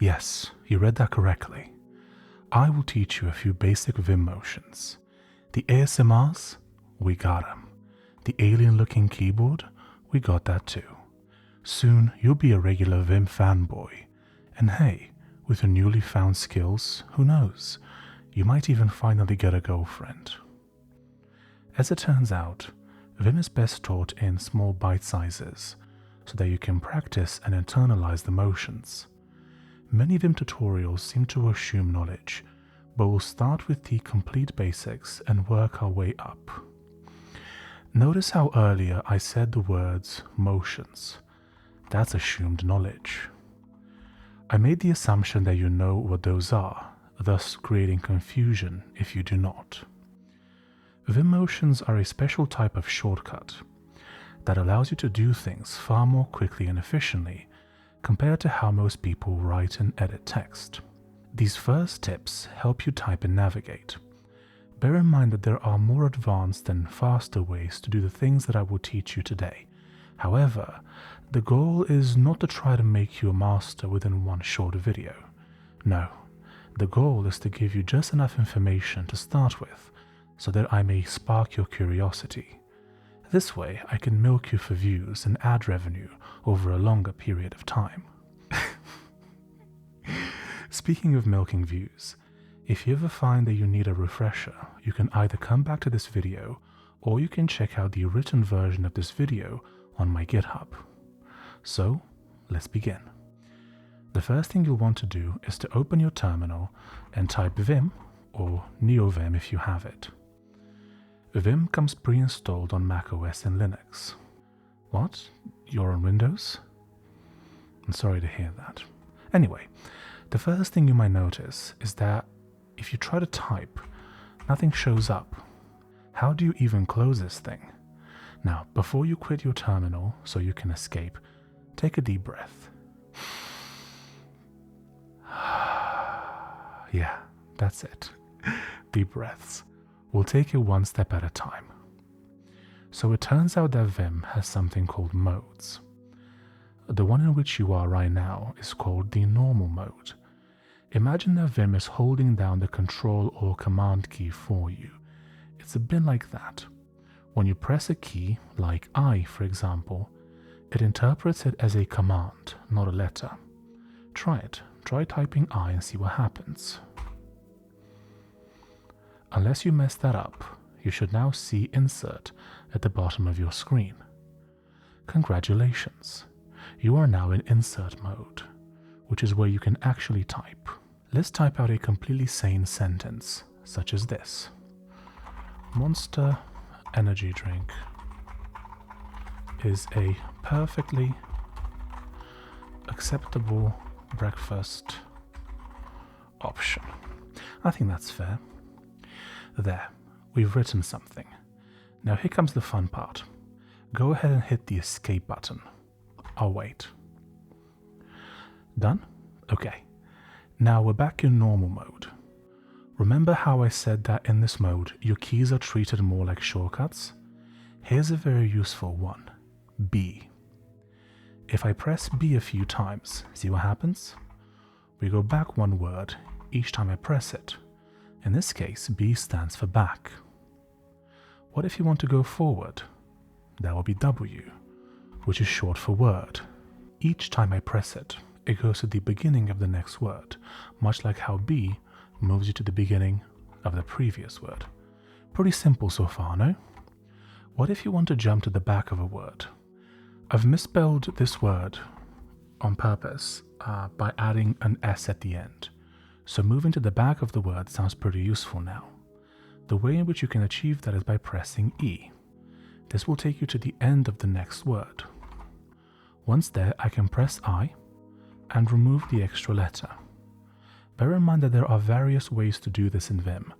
Yes, you read that correctly. I will teach you a few basic Vim motions. The ASMRs? We got 'em. The alien-looking keyboard? We got that too. Soon you'll be a regular Vim fanboy. And hey, with your newly found skills, who knows? You might even finally get a girlfriend. As it turns out, Vim is best taught in small bite sizes, so that you can practice and internalize the motions. Many Vim tutorials seem to assume knowledge, but we'll start with the complete basics and work our way up. Notice how earlier I said the words motions. That's assumed knowledge. I made the assumption that you know what those are, thus creating confusion if you do not. Vim motions are a special type of shortcut that allows you to do things far more quickly and efficiently compared to how most people write and edit text. These first tips help you type and navigate. Bear in mind that there are more advanced and faster ways to do the things that I will teach you today. However, the goal is not to try to make you a master within one short video. No, the goal is to give you just enough information to start with, so that I may spark your curiosity. This way, I can milk you for views and ad revenue over a longer period of time. Speaking of milking views, if you ever find that you need a refresher, you can either come back to this video, or you can check out the written version of this video on my GitHub. So, let's begin. The first thing you'll want to do is to open your terminal and type Vim, or NeoVim if you have it. Vim comes pre-installed on macOS and Linux. What? You're on Windows? I'm sorry to hear that. Anyway, the first thing you might notice is that if you try to type, nothing shows up. How do you even close this thing? Now, before you quit your terminal so you can escape, take a deep breath. Yeah, that's it. Deep breaths. We'll take it one step at a time. So it turns out that Vim has something called modes. The one in which you are right now is called the normal mode. Imagine that Vim is holding down the control or command key for you. It's a bit like that. When you press a key, like I for example, it interprets it as a command, not a letter. Try it. Try typing I and see what happens. Unless you mess that up, you should now see Insert at the bottom of your screen. Congratulations, you are now in Insert mode, which is where you can actually type. Let's type out a completely sane sentence, such as this. Monster Energy drink is a perfectly acceptable breakfast option. I think that's fair. There, we've written something. Now here comes the fun part. Go ahead and hit the escape button. I'll wait. Done? Okay. Now we're back in normal mode. Remember how I said that in this mode your keys are treated more like shortcuts? Here's a very useful one. B. If I press B a few times, see what happens? We go back one word each time I press it. In this case, B stands for back. What if you want to go forward? That will be W, which is short for word. Each time I press it, it goes to the beginning of the next word, much like how B moves you to the beginning of the previous word. Pretty simple so far, no? What if you want to jump to the back of a word? I've misspelled this word on purpose by adding an S at the end. So moving to the back of the word sounds pretty useful now. The way in which you can achieve that is by pressing E. This will take you to the end of the next word. Once there, I can press I and remove the extra letter. Bear in mind that there are various ways to do this in Vim,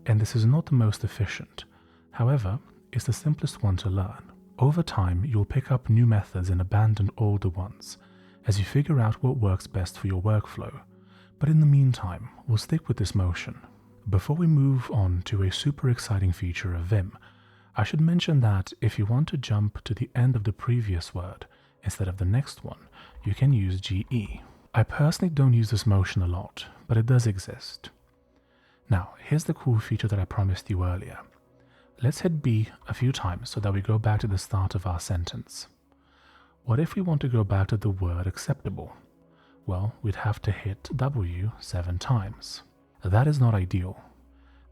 and this is not the most efficient. However, it's the simplest one to learn. Over time, you'll pick up new methods and abandon older ones, as you figure out what works best for your workflow. But in the meantime, we'll stick with this motion. Before we move on to a super exciting feature of Vim, I should mention that if you want to jump to the end of the previous word instead of the next one, you can use GE. I personally don't use this motion a lot, but it does exist. Now, here's the cool feature that I promised you earlier. Let's hit B a few times so that we go back to the start of our sentence. What if we want to go back to the word acceptable? Well, we'd have to hit W 7 times. That is not ideal.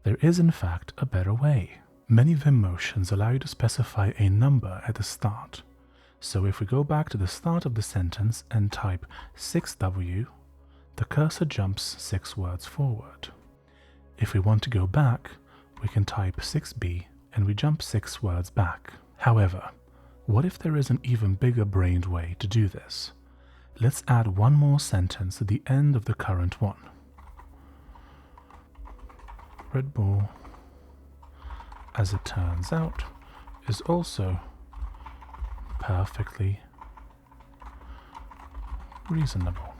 There is in fact a better way. Many Vim motions allow you to specify a number at the start. So if we go back to the start of the sentence and type 6W, the cursor jumps 6 words forward. If we want to go back, we can type 6B and we jump 6 words back. However, what if there is an even bigger brained way to do this? Let's add one more sentence at the end of the current one. Red Bull, as it turns out, is also perfectly reasonable.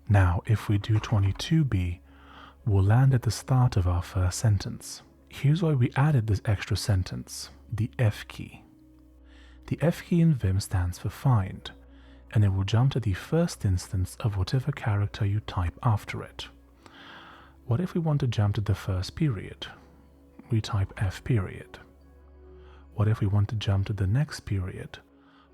Now, if we do 22B, we'll land at the start of our first sentence. Here's why we added this extra sentence, the F key. The F key in Vim stands for find, and it will jump to the first instance of whatever character you type after it. What if we want to jump to the first period? We type F period. What if we want to jump to the next period?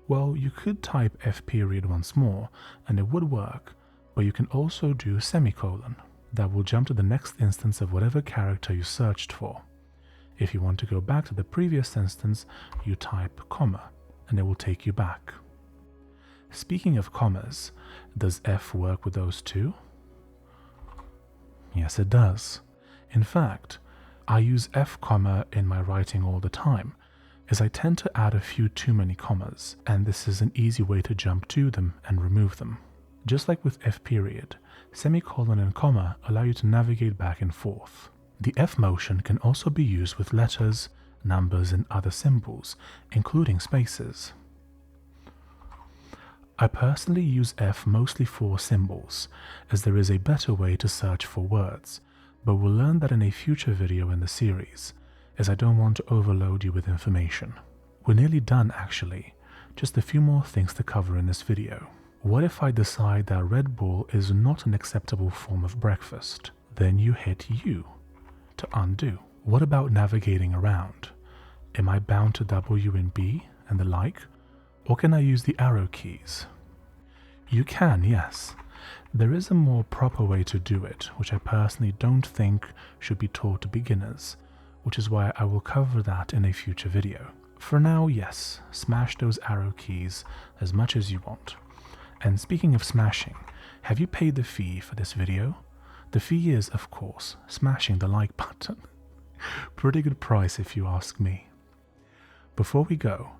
Well, you could type F period once more, and it would work, but you can also do semicolon. That will jump to the next instance of whatever character you searched for. If you want to go back to the previous instance, you type comma, and it will take you back. Speaking of commas, does F work with those too? Yes, it does. In fact, I use F comma in my writing all the time, as I tend to add a few too many commas, and this is an easy way to jump to them and remove them. Just like with F period, semicolon and comma allow you to navigate back and forth. The F motion can also be used with letters, numbers, and other symbols, including spaces. I personally use F mostly for symbols, as there is a better way to search for words, but we'll learn that in a future video in the series, as I don't want to overload you with information. We're nearly done actually, just a few more things to cover in this video. What if I decide that Red Bull is not an acceptable form of breakfast? Then you hit U to undo. What about navigating around? Am I bound to W and B and the like? Or can I use the arrow keys? You can, yes. There is a more proper way to do it, which I personally don't think should be taught to beginners, which is why I will cover that in a future video. For now, yes, smash those arrow keys as much as you want. And speaking of smashing, have you paid the fee for this video? The fee is, of course, smashing the like button. Pretty good price if you ask me. Before we go,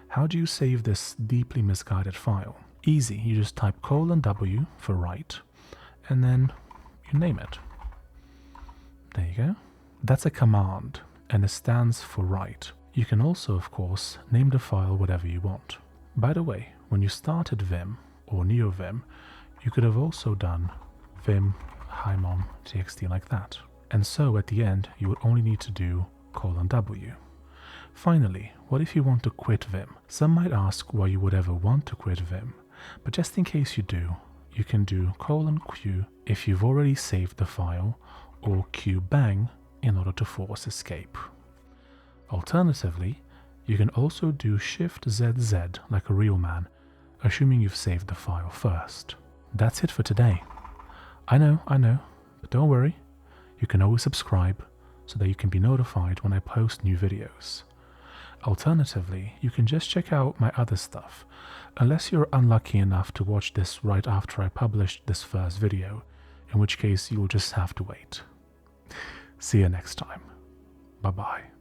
how do you save this deeply misguided file? Easy, you just type :W for write, and then you name it. There you go. That's a command, and it stands for write. You can also, of course, name the file whatever you want. By the way, when you started Vim, or NeoVim, you could have also done vim himom.txt like that. And so at the end, you would only need to do :W. Finally, what if you want to quit Vim? Some might ask why you would ever want to quit Vim, but just in case you do, you can do :Q if you've already saved the file, or Q-bang in order to force escape. Alternatively, you can also do Shift-ZZ like a real man, assuming you've saved the file first. That's it for today. I know, but don't worry, you can always subscribe so that you can be notified when I post new videos. Alternatively, you can just check out my other stuff, unless you're unlucky enough to watch this right after I published this first video, in which case you'll just have to wait. See you next time. Bye bye.